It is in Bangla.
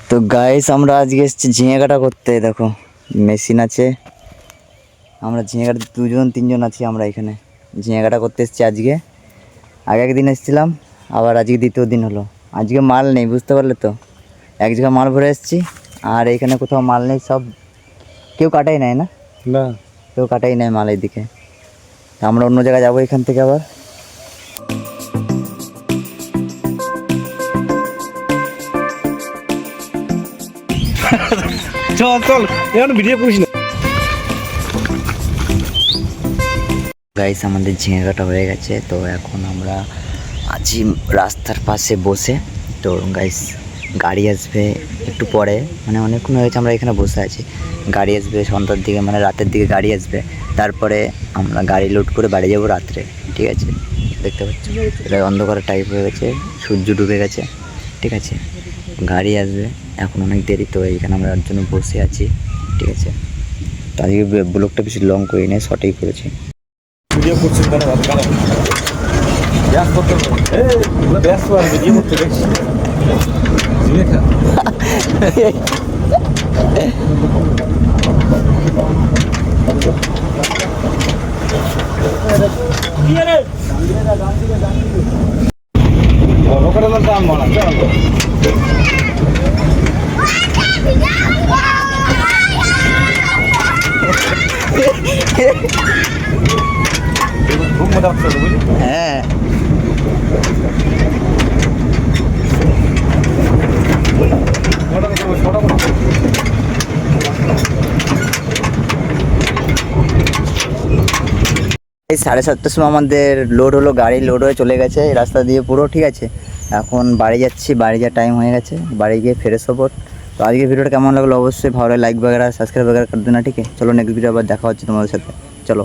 তো গাইস আমরা আজকে এসেছি ঝিঙে কাটা করতে। দেখো মেশিন আছে, আমরা ঝিঙে কাটা 2-3 জন আছি। আমরা এখানে ঝিঙে কাটা করতে এসেছি আজকে। আগে একদিন এসেছিলাম, আবার আজকে দ্বিতীয় দিন হলো। আজকে মাল নেই, বুঝতে পারলে তো। এক জায়গায় মাল ভরে এসেছি, আর এখানে কোথাও মাল নেই। সব কেউ কাটাই নেয় না, না কেউ কাটাই নেয় মাল এইদিকে। আমরা অন্য জায়গায় যাবো এখান থেকে আবার। চল চল, এখন ভিডিও করিস না। গাইস আমাদের ঝিঙে কাটা হয়ে গেছে। তো এখন আমরা আছি রাস্তার পাশে বসে। তো গাইস গাড়ি আসবে একটু পরে, মানে অনেকক্ষণ হয়েছে আমরা এখানে বসে আছি। গাড়ি আসবে সন্ধ্যার দিকে, মানে রাতের দিকে গাড়ি আসবে। তারপরে আমরা গাড়ি লোড করে বাড়ি যাবো রাত্রে, ঠিক আছে। দেখতে পাচ্ছি এটা অন্ধকার টাইপ হয়ে গেছে, সূর্য ডুবে গেছে, ঠিক আছে। গাড়ি আসবে, এখন অনেক দেরি। তো এইখানে আমরা ওর জন্য বসে আছি, ঠিক আছে। তো আজকে ব্লগটা বেশি লং করি নাই, শর্টেই করেছি। ভিডিও করছিস কেন? ব্যাস করতে হবে, ব্যাস আর ভিডিও করতে দেখছি। দাম বলা খুব মজা হচ্ছে বুঝলি। হ্যাঁ এই 7:30টার সময় আমাদের লোড হলো, গাড়ি লোড হয়ে চলে গেছে এই রাস্তা দিয়ে পুরো, ঠিক আছে। এখন বাড়ি যাচ্ছি, বাড়ি যাওয়ার টাইম হয়ে গেছে, বাড়ি গিয়ে ফ্রেশ হবো। তো আজকে ভিডিওটা কেমন লাগলো অবশ্যই ভালো, লাইক वगैरह সাবস্ক্রাইব वगैरह করে দেনা, ঠিক আছে। চলো নেক্সট ভিডিও আবার দেখা হচ্ছে তোমাদের সাথে, চলো।